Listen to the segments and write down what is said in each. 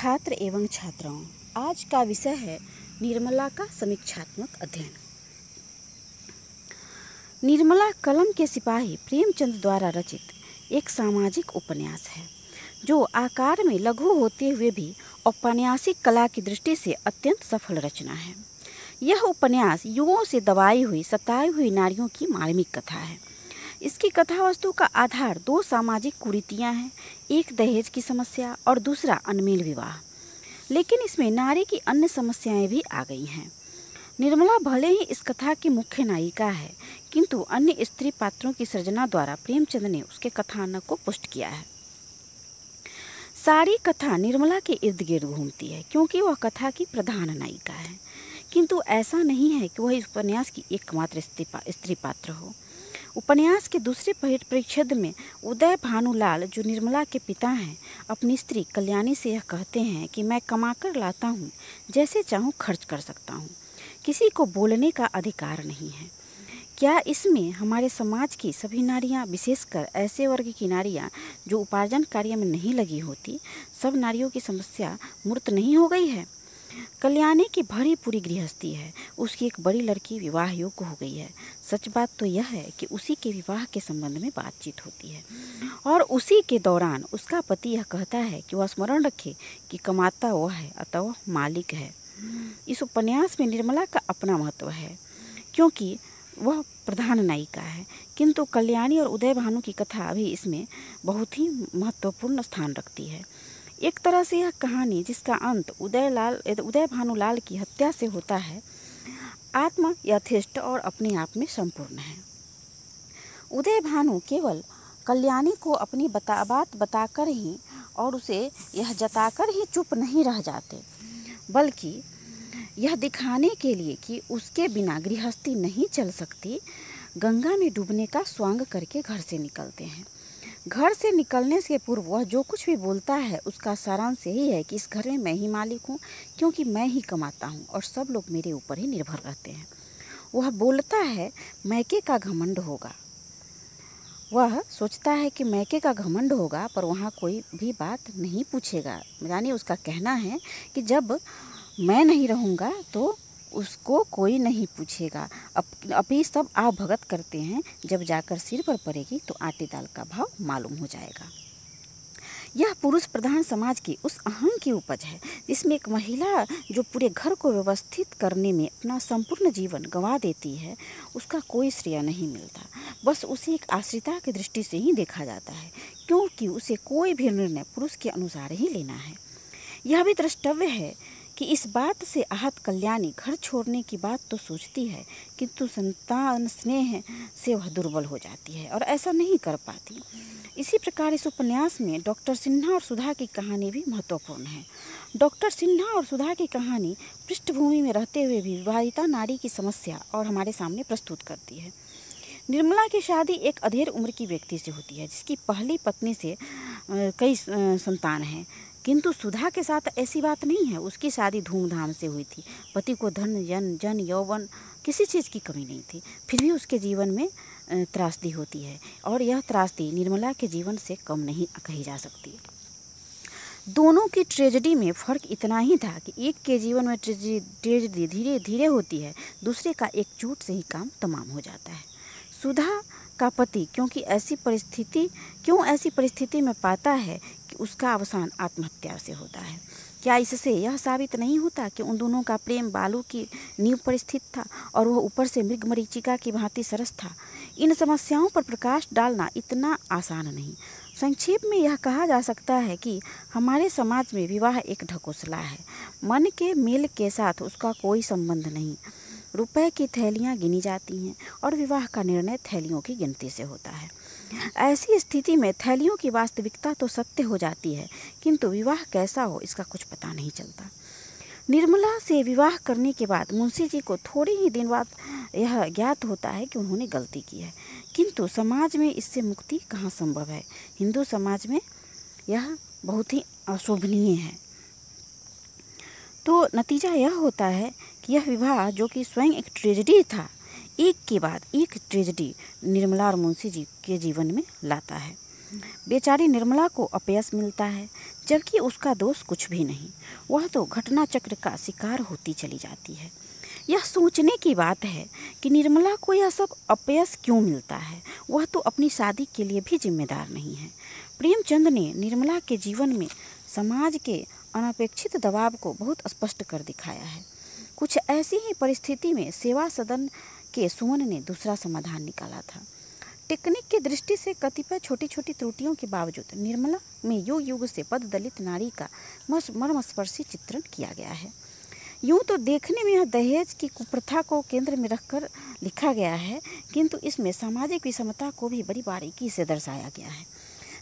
छात्र एवं छात्राओं, आज का विषय है निर्मला का समीक्षात्मक अध्ययन। निर्मला कलम के सिपाही प्रेमचंद द्वारा रचित एक सामाजिक उपन्यास है जो आकार में लघु होते हुए भी औपन्यासिक कला की दृष्टि से अत्यंत सफल रचना है। यह उपन्यास युगों से दबाई हुई सताई हुई नारियों की मार्मिक कथा है। इसकी कथा वस्तु का आधार दो सामाजिक कुरीतियां हैं, एक दहेज की समस्या और दूसरा अनमेल विवाह। लेकिन इसमें नारी की अन्य समस्याएं भी आ गई हैं। निर्मला भले ही इस कथा की मुख्य नायिका है, किंतु अन्य स्त्री पात्रों की सृजना द्वारा प्रेमचंद ने उसके कथानक को पुष्ट किया है। सारी कथा निर्मला के इर्द गिर्द घूमती है क्योंकि वह कथा की प्रधान नायिका है, किंतु ऐसा नहीं है कि वह इस उपन्यास की एकमात्र स्त्री पात्र हो। उपन्यास के दूसरे परिच्छेद में उदय भानुलाल, जो निर्मला के पिता हैं, अपनी स्त्री कल्याणी से यह कहते हैं कि मैं कमाकर लाता हूँ, जैसे चाहूँ खर्च कर सकता हूँ, किसी को बोलने का अधिकार नहीं है। क्या इसमें हमारे समाज की सभी नारियाँ, विशेषकर ऐसे वर्ग की नारियाँ जो उपार्जन कार्य में नहीं लगी होती, सब नारियों की समस्या मूर्त नहीं हो गई है? कल्याणी की भरी पूरी गृहस्थी है, उसकी एक बड़ी लड़की विवाह योग्य हो गई है। सच बात तो यह है कि उसी के विवाह के संबंध में बातचीत होती है और उसी के दौरान उसका पति यह कहता है कि वह स्मरण रखे कि कमाता वह है, अतः वह मालिक है। इस उपन्यास में निर्मला का अपना महत्व है क्योंकि वह प्रधान नायिका है, किंतु कल्याणी और उदय भानु की कथा भी इसमें बहुत ही महत्वपूर्ण स्थान रखती है। एक तरह से यह कहानी, जिसका अंत उदय भानुलाल की हत्या से होता है, आत्म यथेष्ट और अपने आप में संपूर्ण है। उदय भानु केवल कल्याणी को अपनी बात बताकर ही और उसे यह जताकर ही चुप नहीं रह जाते, बल्कि यह दिखाने के लिए कि उसके बिना गृहस्थी नहीं चल सकती, गंगा में डूबने का स्वांग करके घर से निकलते हैं। घर से निकलने से पूर्व वह जो कुछ भी बोलता है उसका सारांश यही है कि इस घर में मैं ही मालिक हूँ, क्योंकि मैं ही कमाता हूँ और सब लोग मेरे ऊपर ही निर्भर रहते हैं। वह बोलता है मैके का घमंड होगा। वह सोचता है कि मैके का घमंड होगा, पर वहाँ कोई भी बात नहीं पूछेगा। यानी उसका कहना है कि जब मैं नहीं रहूँगा तो उसको कोई नहीं पूछेगा। अभी सब आ भगत करते हैं, जब जाकर सिर पर पड़ेगी तो आटे दाल का भाव मालूम हो जाएगा। यह पुरुष प्रधान समाज की उस अहंग की उपज है जिसमें एक महिला जो पूरे घर को व्यवस्थित करने में अपना संपूर्ण जीवन गंवा देती है, उसका कोई श्रेय नहीं मिलता। बस उसे एक आश्रिता की दृष्टि से ही देखा जाता है, क्योंकि उसे कोई भी निर्णय पुरुष के अनुसार ही लेना है। यह भी द्रष्टव्य है कि इस बात से आहत कल्याणी घर छोड़ने की बात तो सोचती है, किंतु संतान स्नेह से वह दुर्बल हो जाती है और ऐसा नहीं कर पाती। इसी प्रकार इस उपन्यास में डॉक्टर सिन्हा और सुधा की कहानी भी महत्वपूर्ण है। डॉक्टर सिन्हा और सुधा की कहानी पृष्ठभूमि में रहते हुए भी विवाहिता नारी की समस्या और हमारे सामने प्रस्तुत करती है। निर्मला की शादी एक अधेड़ उम्र की व्यक्ति से होती है, जिसकी पहली पत्नी से कई संतान हैं, किंतु सुधा के साथ ऐसी बात नहीं है। उसकी शादी धूमधाम से हुई थी। पति को धन जन यौवन किसी चीज़ की कमी नहीं थी, फिर भी उसके जीवन में त्रासदी होती है और यह त्रासदी निर्मला के जीवन से कम नहीं कही जा सकती। दोनों की ट्रेजेडी में फ़र्क इतना ही था कि एक के जीवन में ट्रेजेडी धीरे धीरे होती है, दूसरे का एक चोट से ही काम तमाम हो जाता है। सुधा का पति क्यों ऐसी परिस्थिति में पाता है कि उसका अवसान आत्महत्या से होता है? क्या इससे यह साबित नहीं होता कि उन दोनों का प्रेम बालू की नींव पर स्थित था और वह ऊपर से मृगमरीचिका की भांति सरस था? इन समस्याओं पर प्रकाश डालना इतना आसान नहीं। संक्षेप में यह कहा जा सकता है कि हमारे समाज में विवाह एक ढकोसला है। मन के मेल के साथ उसका कोई संबंध नहीं। रुपए की थैलियाँ गिनी जाती हैं और विवाह का निर्णय थैलियों की गिनती से होता है। ऐसी स्थिति में थैलियों की वास्तविकता तो सत्य हो जाती है, किंतु विवाह कैसा हो इसका कुछ पता नहीं चलता। निर्मला से विवाह करने के बाद मुंशी जी को थोड़े ही दिन बाद यह ज्ञात होता है कि उन्होंने गलती की है, किंतु समाज में इससे मुक्ति कहाँ संभव है? हिंदू समाज में यह बहुत ही अशोभनीय है। तो नतीजा यह होता है कि यह विवाह, जो कि स्वयं एक ट्रेजेडी था, एक के बाद एक ट्रेजेडी निर्मला और मुंशी जी के जीवन में लाता है। बेचारी निर्मला को अपयश मिलता है, जबकि उसका दोष कुछ भी नहीं। वह तो घटना चक्र का शिकार होती चली जाती है। यह सोचने की बात है कि निर्मला को यह सब अपयश क्यों मिलता है। वह तो अपनी शादी के लिए भी जिम्मेदार नहीं है। प्रेमचंद ने निर्मला के जीवन में समाज के अनपेक्षित दबाव को बहुत स्पष्ट कर दिखाया है। कुछ ऐसी ही परिस्थिति में सेवा सदन के सुमन ने दूसरा समाधान निकाला था। टेक्निक की दृष्टि से कतिपय छोटी छोटी त्रुटियों के बावजूद निर्मला में युग युग से पद दलित नारी का मर्मस्पर्शी चित्रण किया गया है। यूँ तो देखने में यह दहेज की कुप्रथा को केंद्र में रखकर लिखा गया है, किंतु इसमें सामाजिक विषमता को भी बड़ी बारीकी से दर्शाया गया है।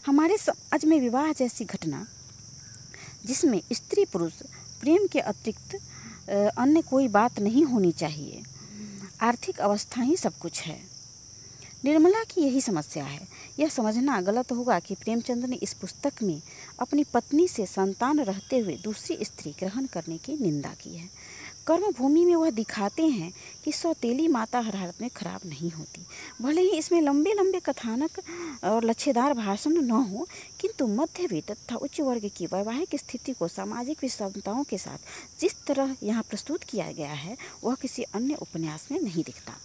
हमारे समाज में विवाह जैसी घटना, जिसमें स्त्री पुरुष प्रेम के अतिरिक्त अन्य कोई बात नहीं होनी चाहिए, आर्थिक अवस्था ही सब कुछ है। निर्मला की यही समस्या है। यह समझना गलत होगा कि प्रेमचंद ने इस पुस्तक में अपनी पत्नी से संतान रहते हुए दूसरी स्त्री ग्रहण करने की निंदा की है। कर्मभूमि में वह दिखाते हैं कि सौतेली माता हर हालत में खराब नहीं होती। भले ही इसमें लंबे लंबे कथानक और लच्छेदार भाषण न हो, किंतु मध्यवित्त तथा उच्च वर्ग की वैवाहिक स्थिति को सामाजिक विषमताओं के साथ जिस तरह यहाँ प्रस्तुत किया गया है, वह किसी अन्य उपन्यास में नहीं दिखता।